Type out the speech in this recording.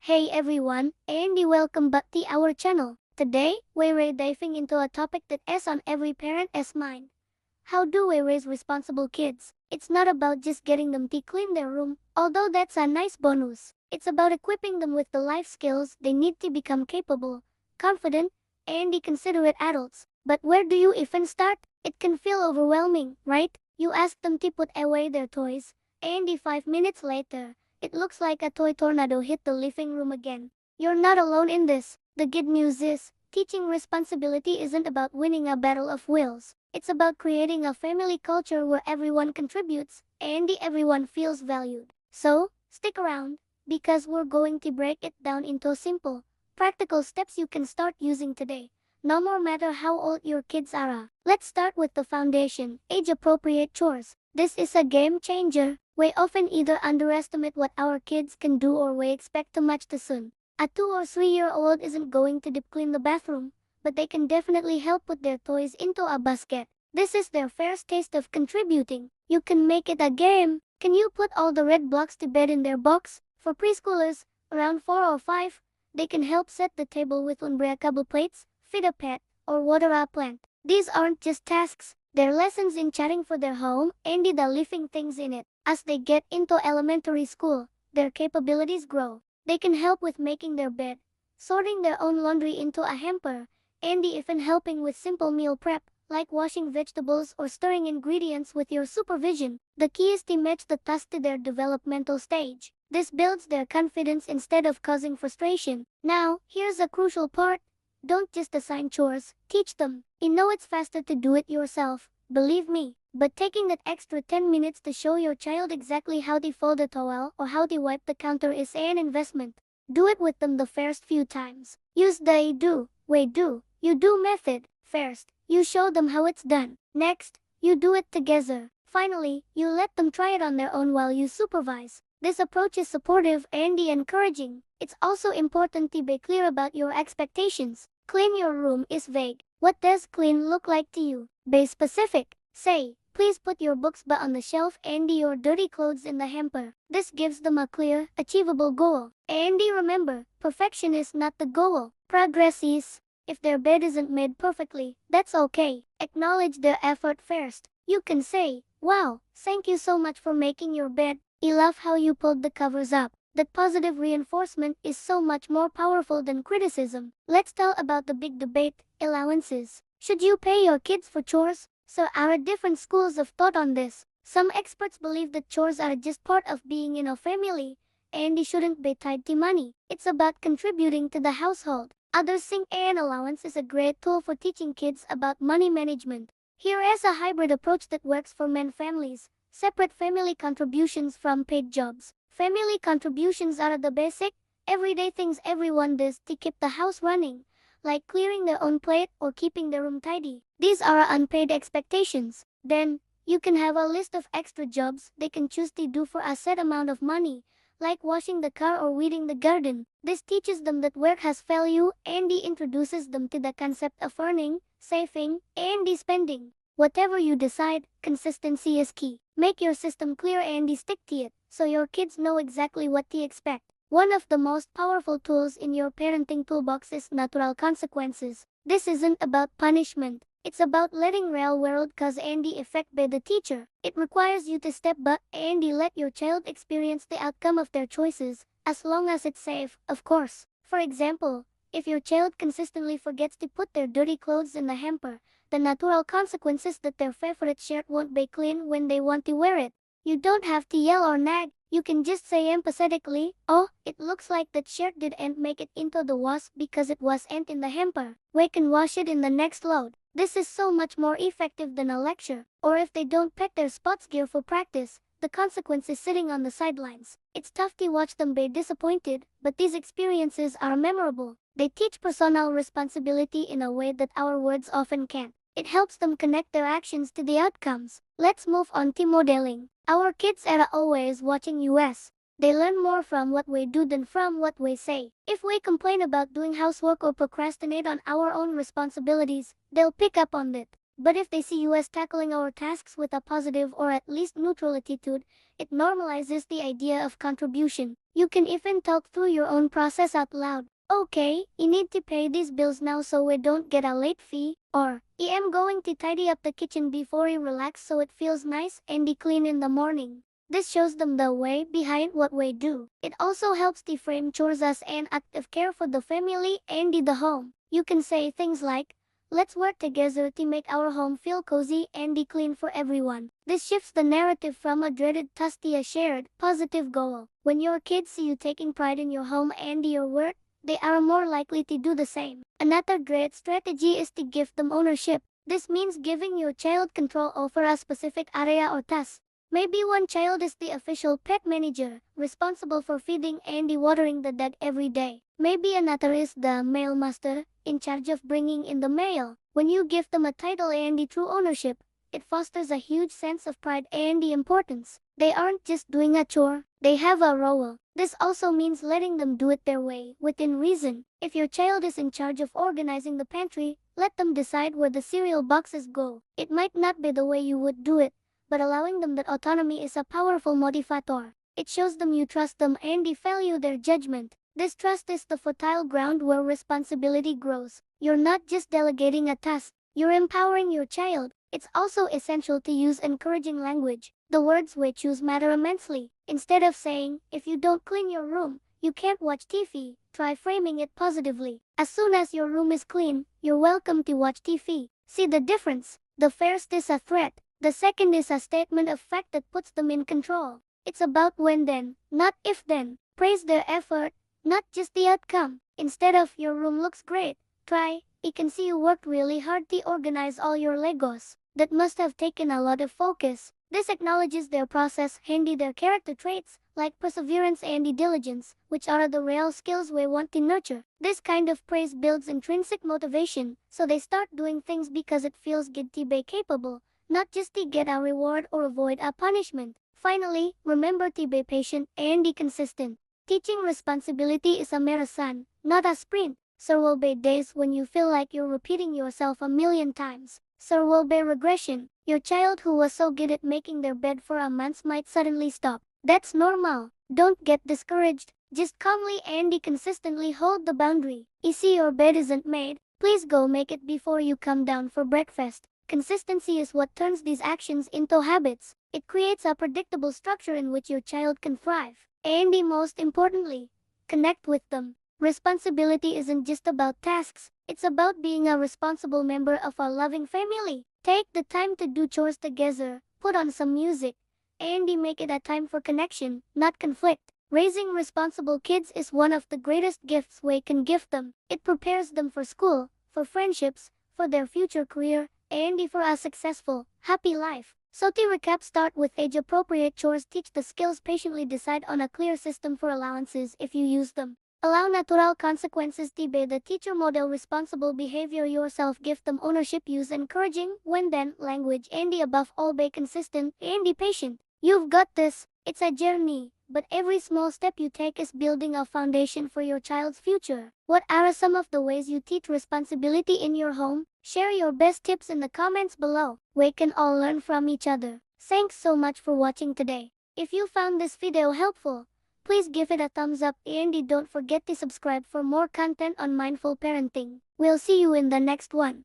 Hey everyone, and welcome back to our channel. Today, we're diving into a topic that is on every parent's mind. How do we raise responsible kids? It's not about just getting them to clean their room, although that's a nice bonus. It's about equipping them with the life skills they need to become capable, confident, and considerate adults. But where do you even start? It can feel overwhelming, right? You ask them to put away their toys, and 5 minutes later, it looks like a toy tornado hit the living room again. You're not alone in this. The good news is, teaching responsibility isn't about winning a battle of wills. It's about creating a family culture where everyone contributes and everyone feels valued. So, stick around, because we're going to break it down into simple, practical steps you can start using today. No more matter how old your kids are. Let's start with the foundation, age-appropriate chores. This is a game changer. We often either underestimate what our kids can do or we expect too much too soon. A 2 or 3-year-old isn't going to deep clean the bathroom, but they can definitely help put their toys into a basket. This is their first taste of contributing. You can make it a game. Can you put all the red blocks to bed in their box? For preschoolers, around 4 or 5, they can help set the table with unbreakable plates, feed a pet, or water a plant. These aren't just tasks, they're lessons in chatting for their home and the living things in it. As they get into elementary school, their capabilities grow. They can help with making their bed, sorting their own laundry into a hamper, and even helping with simple meal prep, like washing vegetables or stirring ingredients with your supervision. The key is to match the task to their developmental stage. This builds their confidence instead of causing frustration. Now, here's a crucial part. Don't just assign chores, teach them. You know it's faster to do it yourself, believe me. But taking that extra 10 minutes to show your child exactly how to fold a towel or how to wipe the counter is an investment. Do it with them the first few times. Use the you do method. First, you show them how it's done. Next, you do it together. Finally, you let them try it on their own while you supervise. This approach is supportive and encouraging. It's also important to be clear about your expectations. Clean your room is vague. What does clean look like to you? Be specific. Say, please put your books back on the shelf and your dirty clothes in the hamper. This gives them a clear, achievable goal. And remember, perfection is not the goal. Progress is. If their bed isn't made perfectly, that's okay. Acknowledge their effort first. You can say, wow, thank you so much for making your bed. I love how you pulled the covers up. That positive reinforcement is so much more powerful than criticism. Let's talk about the big debate, allowances. Should you pay your kids for chores? So there are different schools of thought on this. Some experts believe that chores are just part of being in a family, and they shouldn't be tied to money. It's about contributing to the household. Others think an allowance is a great tool for teaching kids about money management. Here is a hybrid approach that works for many families. Separate family contributions from paid jobs. Family contributions are the basic, everyday things everyone does to keep the house running, like clearing their own plate or keeping the room tidy. These are unpaid expectations. Then, you can have a list of extra jobs they can choose to do for a set amount of money, like washing the car or weeding the garden. This teaches them that work has value and introduces them to the concept of earning, saving, and spending. Whatever you decide, consistency is key. Make your system clear and stick to it, so your kids know exactly what to expect. One of the most powerful tools in your parenting toolbox is natural consequences. This isn't about punishment. It's about letting real world cause and effect by the teacher. It requires you to step back and let your child experience the outcome of their choices, as long as it's safe, of course. For example, if your child consistently forgets to put their dirty clothes in the hamper, the natural consequence is that their favorite shirt won't be clean when they want to wear it. You don't have to yell or nag. You can just say empathetically, oh, it looks like that shirt didn't make it into the wash because it wasn't in the hamper. We can wash it in the next load. This is so much more effective than a lecture. Or if they don't pack their sports gear for practice, the consequence is sitting on the sidelines. It's tough to watch them be disappointed, but these experiences are memorable. They teach personal responsibility in a way that our words often can't. It helps them connect their actions to the outcomes. Let's move on to modeling. Our kids are always watching us. They learn more from what we do than from what we say. If we complain about doing housework or procrastinate on our own responsibilities, they'll pick up on it. But if they see us tackling our tasks with a positive or at least neutral attitude, it normalizes the idea of contribution. You can even talk through your own process out loud. Okay, you need to pay these bills now so we don't get a late fee. Or, I am going to tidy up the kitchen before you relax so it feels nice and clean in the morning. This shows them the way behind what we do. It also helps to frame chores as an act of care for the family and the home. You can say things like, let's work together to make our home feel cozy and clean for everyone. This shifts the narrative from a dreaded task to a shared, positive goal. When your kids see you taking pride in your home and your work, they are more likely to do the same. Another great strategy is to give them ownership. This means giving your child control over a specific area or task. Maybe one child is the official pet manager, responsible for feeding and watering the dog every day. Maybe another is the mail master, in charge of bringing in the mail. When you give them a title and true ownership, it fosters a huge sense of pride and importance. They aren't just doing a chore, they have a role. This also means letting them do it their way, within reason. If your child is in charge of organizing the pantry, let them decide where the cereal boxes go. It might not be the way you would do it, but allowing them that autonomy is a powerful motivator. It shows them you trust them and value their judgment. This trust is the fertile ground where responsibility grows. You're not just delegating a task, you're empowering your child. It's also essential to use encouraging language. The words we choose matter immensely. Instead of saying, if you don't clean your room, you can't watch TV, try framing it positively. As soon as your room is clean, you're welcome to watch TV. See the difference? The first is a threat. The second is a statement of fact that puts them in control. It's about when then, not if then. Praise their effort, not just the outcome. Instead of your room looks great, try, I can see you worked really hard to organize all your Legos. That must have taken a lot of focus. This acknowledges their process and their character traits, like perseverance and diligence, which are the real skills we want to nurture. This kind of praise builds intrinsic motivation, so they start doing things because it feels good to be capable, not just to get a reward or avoid a punishment. Finally, remember to be patient and consistent. Teaching responsibility is a marathon, not a sprint. There will be days when you feel like you're repeating yourself a million times. There will be regression. Your child who was so good at making their bed for a month might suddenly stop. That's normal. Don't get discouraged. Just calmly and consistently hold the boundary. You see your bed isn't made. Please go make it before you come down for breakfast. Consistency is what turns these actions into habits. It creates a predictable structure in which your child can thrive. And most importantly, connect with them. Responsibility isn't just about tasks, it's about being a responsible member of a loving family. Take the time to do chores together, put on some music, and make it a time for connection, not conflict. Raising responsible kids is one of the greatest gifts we can give them. It prepares them for school, for friendships, for their future career, and for a successful, happy life. So to recap, start with age-appropriate chores, teach the skills, patiently decide on a clear system for allowances if you use them. Allow natural consequences to be the teacher, model responsible behavior yourself, give them ownership, use encouraging, when then, language, and above all be consistent and patient. You've got this. It's a journey, but every small step you take is building a foundation for your child's future. What are some of the ways you teach responsibility in your home? Share your best tips in the comments below. We can all learn from each other. Thanks so much for watching today. If you found this video helpful, please give it a thumbs up and don't forget to subscribe for more content on mindful parenting. We'll see you in the next one.